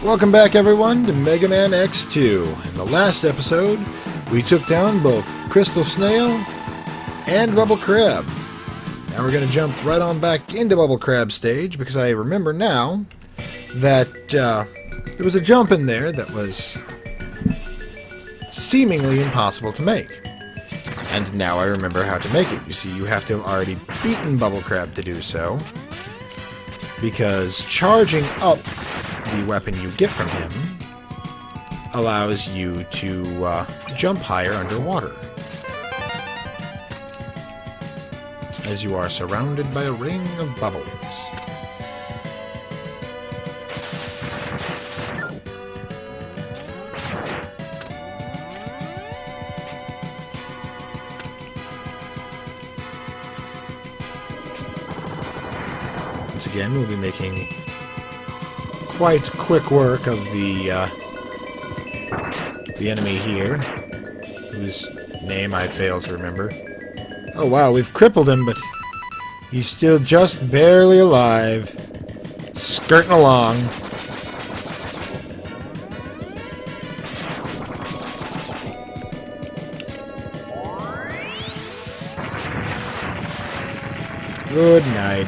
Welcome back, everyone, to Megaman X2. In the last episode, we took down both Crystal Snail and Bubble Crab. Now we're going to jump right on back into Bubble Crab stage, because I remember now that there was a jump in there that was seemingly impossible to make. And now I remember how to make it. You see, you have to have already beaten Bubble Crab to do so, because charging up the weapon you get from him allows you to jump higher underwater, as you are surrounded by a ring of bubbles. Once again, we'll be making quite quick work of the enemy here, whose name I fail to remember. Oh wow, we've crippled him, but he's still just barely alive, skirting along. Good night.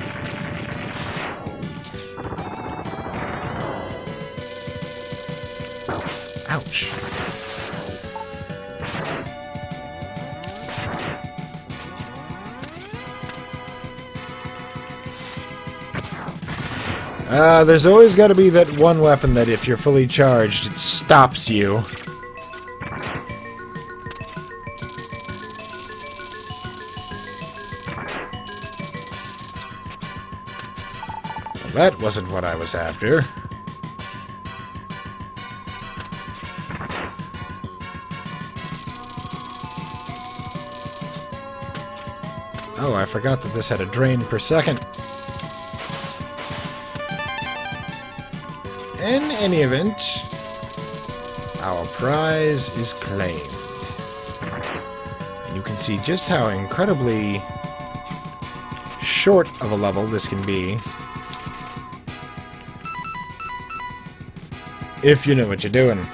Ouch. There's always got to be that one weapon that if you're fully charged, it stops you. Well, that wasn't what I was after. Oh, I forgot that this had a drain per second. In any event, our prize is claimed. And you can see just how incredibly short of a level this can be, if you know what you're doing.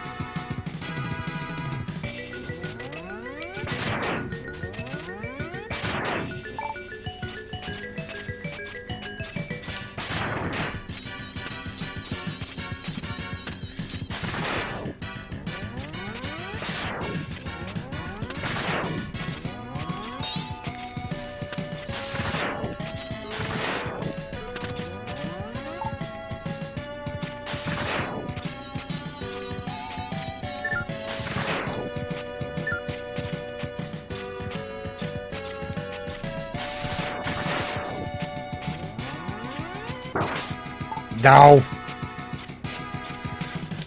No!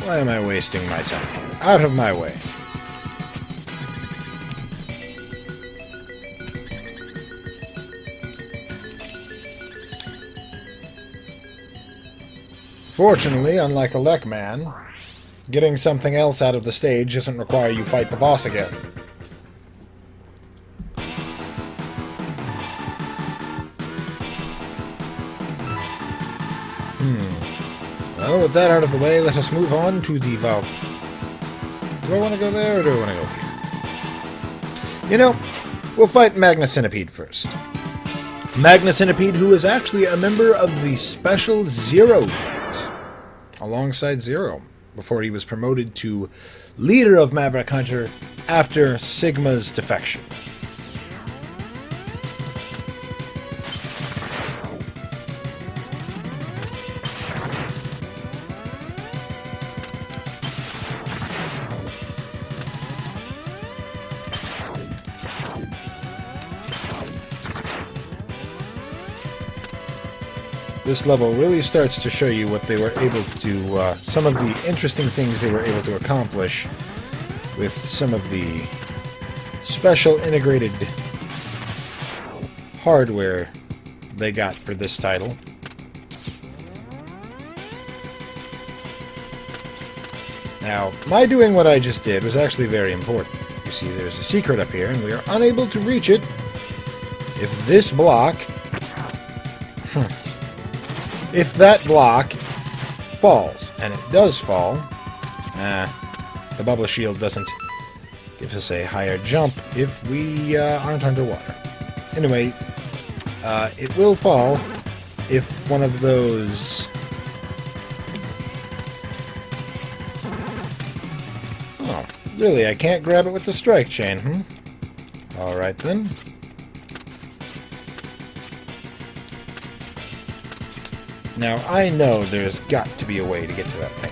Why am I wasting my time here? Out of my way. Fortunately, unlike a Legman, getting something else out of the stage doesn't require you fight the boss again. Well, with that out of the way, let us move on to the vault. Do I want to go there, or do I want to go here? You know, we'll fight Magna Centipede first. Magna Centipede, who is actually a member of the Special Zero unit, alongside Zero, before he was promoted to leader of Maverick Hunter after Sigma's defection. This level really starts to show you what they were able to, some of the interesting things they were able to accomplish with some of the special integrated hardware they got for this title. Now, my doing what I just did was actually very important. You see, there's a secret up here, and we are unable to reach it if this block... if that block falls, and it does fall. The bubble shield doesn't give us a higher jump if we aren't underwater. Anyway, it will fall if one of those... Oh, really? I can't grab it with the strike chain, Alright then. Now, I know there's got to be a way to get to that thing.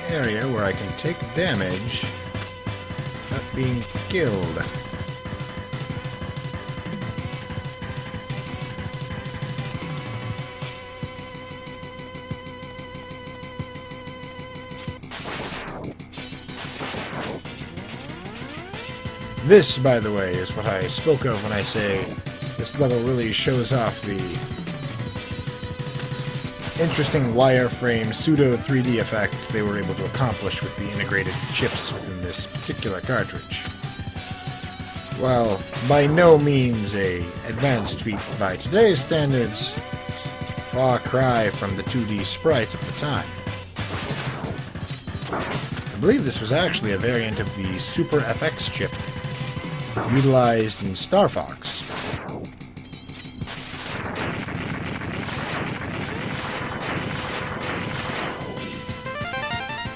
Area where I can take damage without being killed. This, by the way, is what I spoke of when I say this level really shows off the interesting wireframe pseudo 3D effects they were able to accomplish with the integrated chips within this particular cartridge. While by no means a advanced feat by today's standards, far cry from the 2D sprites of the time. I believe this was actually a variant of the Super FX chip utilized in Star Fox.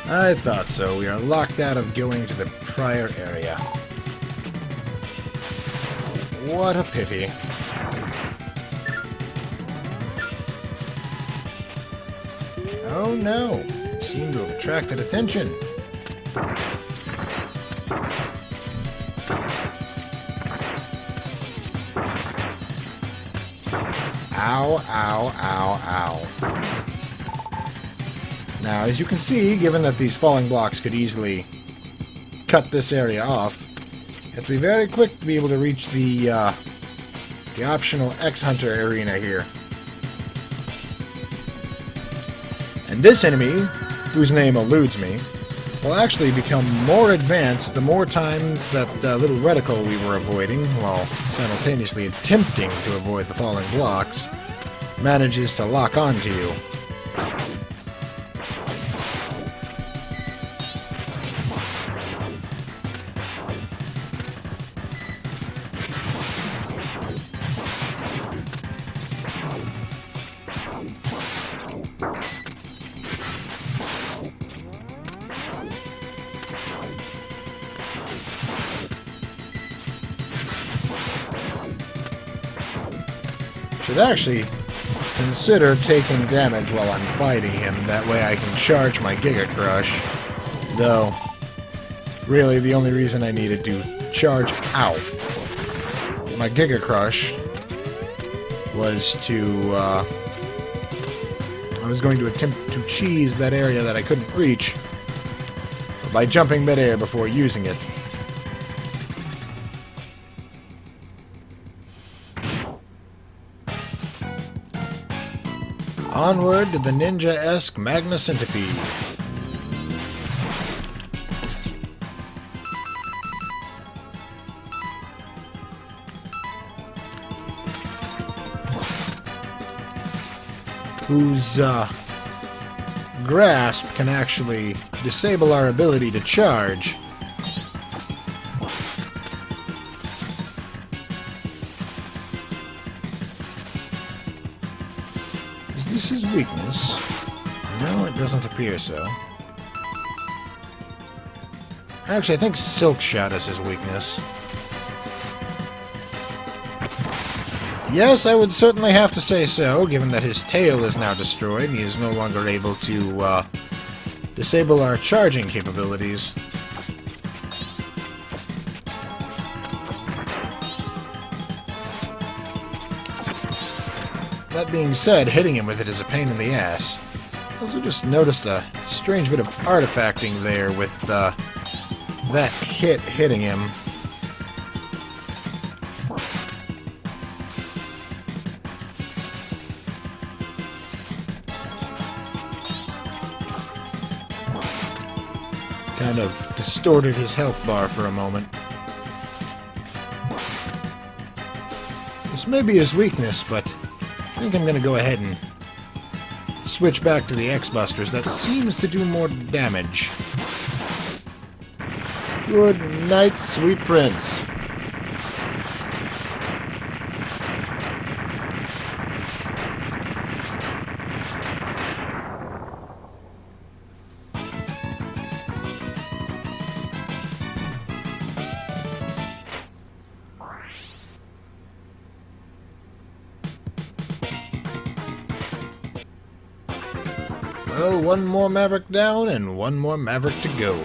I thought so. We are locked out of going to the prior area. What a pity. Oh no! Seem to have attracted attention. Ow, ow, ow, ow. Now, as you can see, given that these falling blocks could easily cut this area off, you have to be very quick to be able to reach the optional X-Hunter arena here. And this enemy, whose name eludes me, will actually become more advanced the more times that little reticle we were avoiding, while simultaneously attempting to avoid the falling blocks, manages to lock onto you. Should actually consider taking damage while I'm fighting him. That way I can charge my Giga Crush. Though, really the only reason I needed to charge out my Giga Crush was to, I was going to attempt to cheese that area that I couldn't reach by jumping midair before using it. Onward to the ninja-esque Magna Centipede. Whose grasp can actually disable our ability to charge. Is this his weakness? No, it doesn't appear so. Actually, I think Silk Shot is his weakness. Yes, I would certainly have to say so, given that his tail is now destroyed. He is no longer able to disable our charging capabilities. That being said, hitting him with it is a pain in the ass. I also just noticed a strange bit of artifacting there with that hitting him. Kind of distorted his health bar for a moment. This may be his weakness, but I think I'm going to go ahead and switch back to the X-Busters. That seems to do more damage. Good night, sweet prince. Well, one more Maverick down and one more Maverick to go.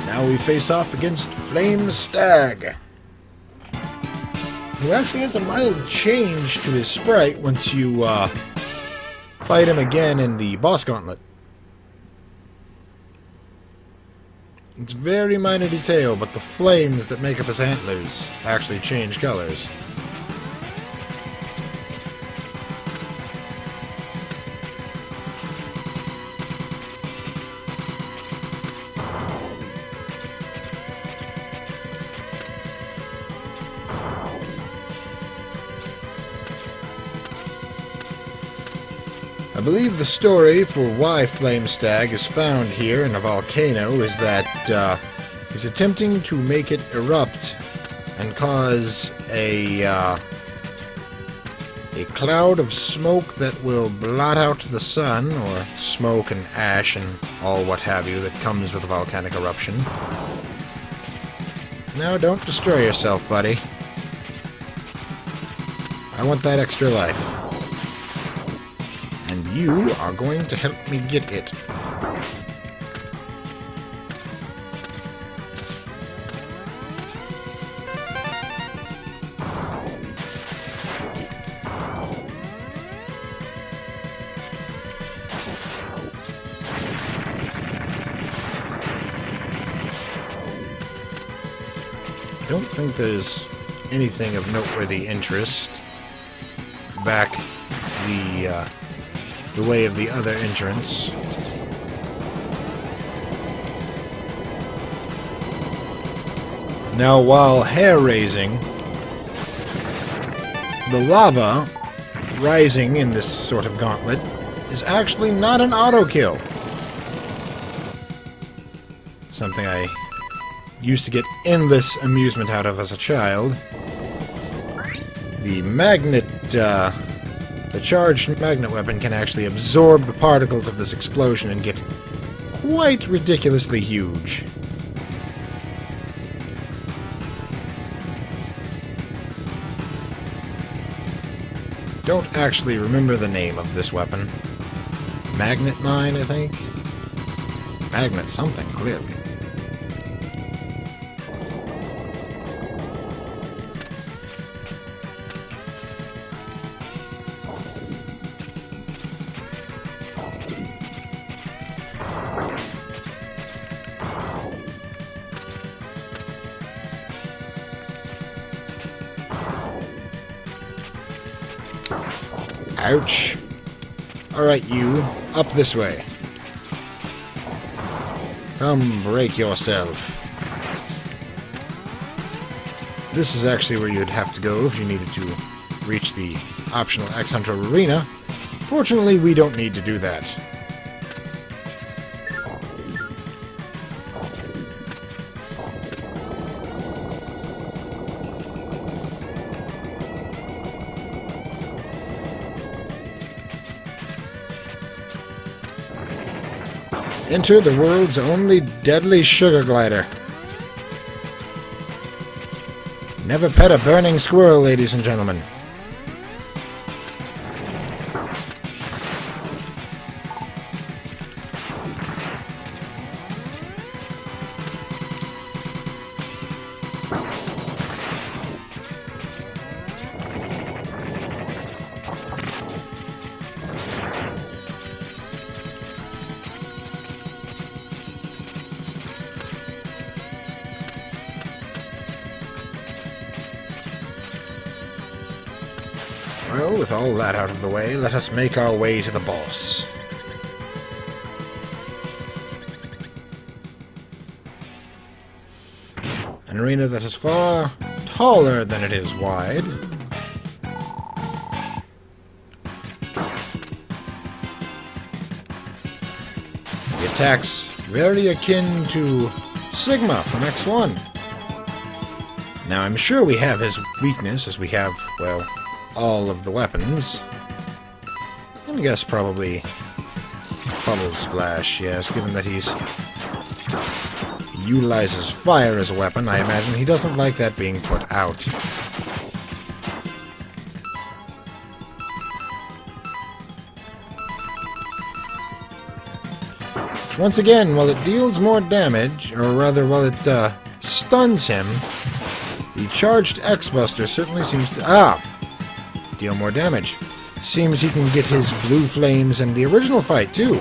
Now we face off against Flame Stag, who actually has a mild change to his sprite once you fight him again in the boss gauntlet. It's a very minor detail, but the flames that make up his antlers actually change colors. I believe the story for why Flame Stag is found here in a volcano is that he's attempting to make it erupt and cause a cloud of smoke that will blot out the sun, or smoke and ash and all what have you that comes with a volcanic eruption. Now don't destroy yourself, buddy. I want that extra life. And you are going to help me get it. I don't think there's anything of noteworthy interest back the way of the other entrance. Now, while hair-raising, the lava rising in this sort of gauntlet is actually not an auto-kill. Something I used to get endless amusement out of as a child. The magnet, the charged magnet weapon can actually absorb the particles of this explosion and get quite ridiculously huge. Don't actually remember the name of this weapon. Magnet Mine, I think? Magnet something, clearly. Ouch. Alright, you. Up this way. Come break yourself. This is actually where you'd have to go if you needed to reach the optional X-Hunter Arena. Fortunately, we don't need to do that. Enter the world's only deadly sugar glider. Never pet a burning squirrel, ladies and gentlemen. Well, with all that out of the way, let us make our way to the boss. An arena that is far taller than it is wide. The attacks very akin to Sigma from X1. Now, I'm sure we have his weakness, as we have, well, all of the weapons. I guess probably Bubble Splash, yes, given that he utilizes fire as a weapon, I imagine he doesn't like that being put out. Which, once again, while it deals more damage, or rather, while it stuns him, the charged X-Buster certainly seems to... deal more damage. Seems he can get his blue flames in the original fight, too.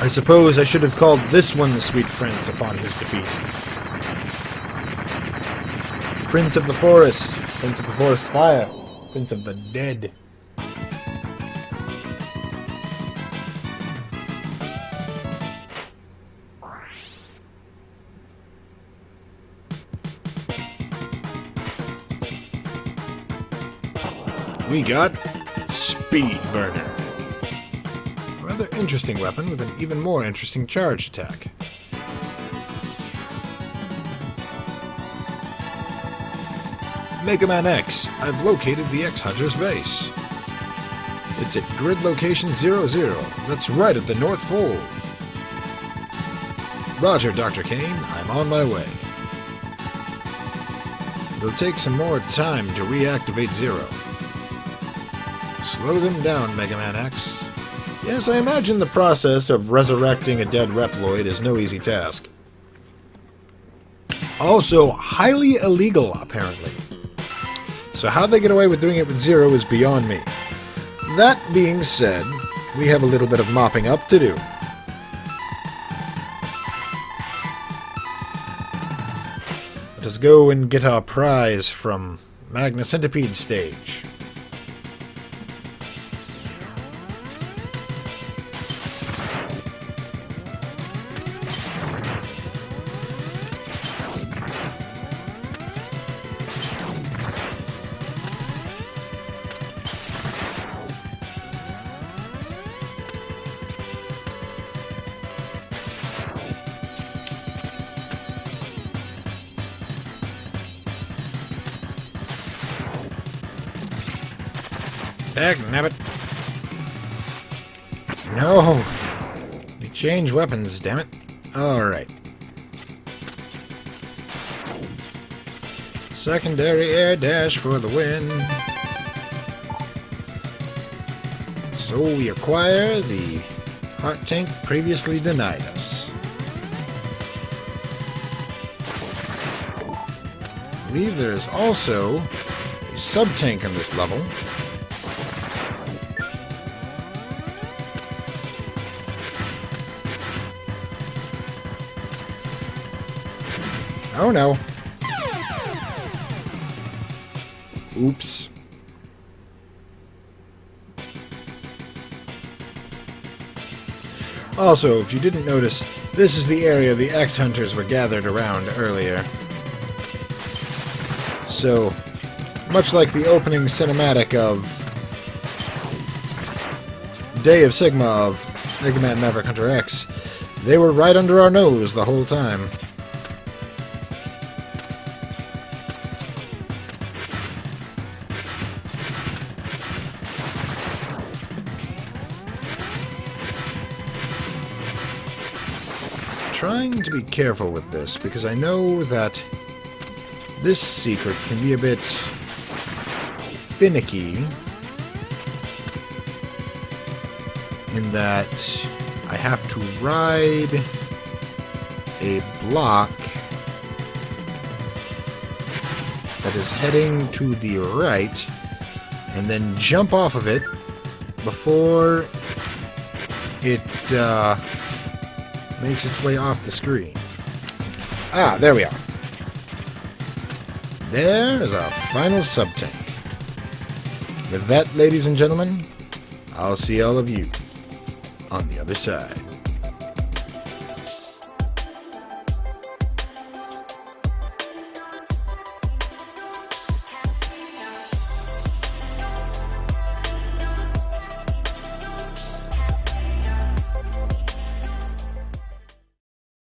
I suppose I should have called this one the Sweet Prince upon his defeat. Prince of the Forest. Prince of the Forest Fire. Prince of the Dead. We got Speed Burner. A rather interesting weapon with an even more interesting charge attack. Megaman X, I've located the X-Hunter's base. It's at grid location 00. That's right at the North Pole. Roger, Dr. Kane. I'm on my way. It'll take some more time to reactivate Zero. Slow them down, Megaman X. Yes, I imagine the process of resurrecting a dead Reploid is no easy task. Also, highly illegal, apparently. So how they get away with doing it with Zero is beyond me. That being said, we have a little bit of mopping up to do. Let us go and get our prize from Magna Centipede stage. Dagnabbit. No! We change weapons, damn it. Alright. Secondary air dash for the win. So we acquire the heart tank previously denied us. I believe there is also a sub-tank on this level. Oh no. Oops. Also, if you didn't notice, this is the area the X-Hunters were gathered around earlier. So, much like the opening cinematic of Day of Sigma of Mega Man Maverick Hunter X, They were right under our nose the whole time. Trying to be careful with this, because I know that this secret can be a bit finicky in that I have to ride a block that is heading to the right and then jump off of it before it makes its way off the screen. Ah, there we are. There is our final sub-tank. With that, ladies and gentlemen, I'll see all of you on the other side.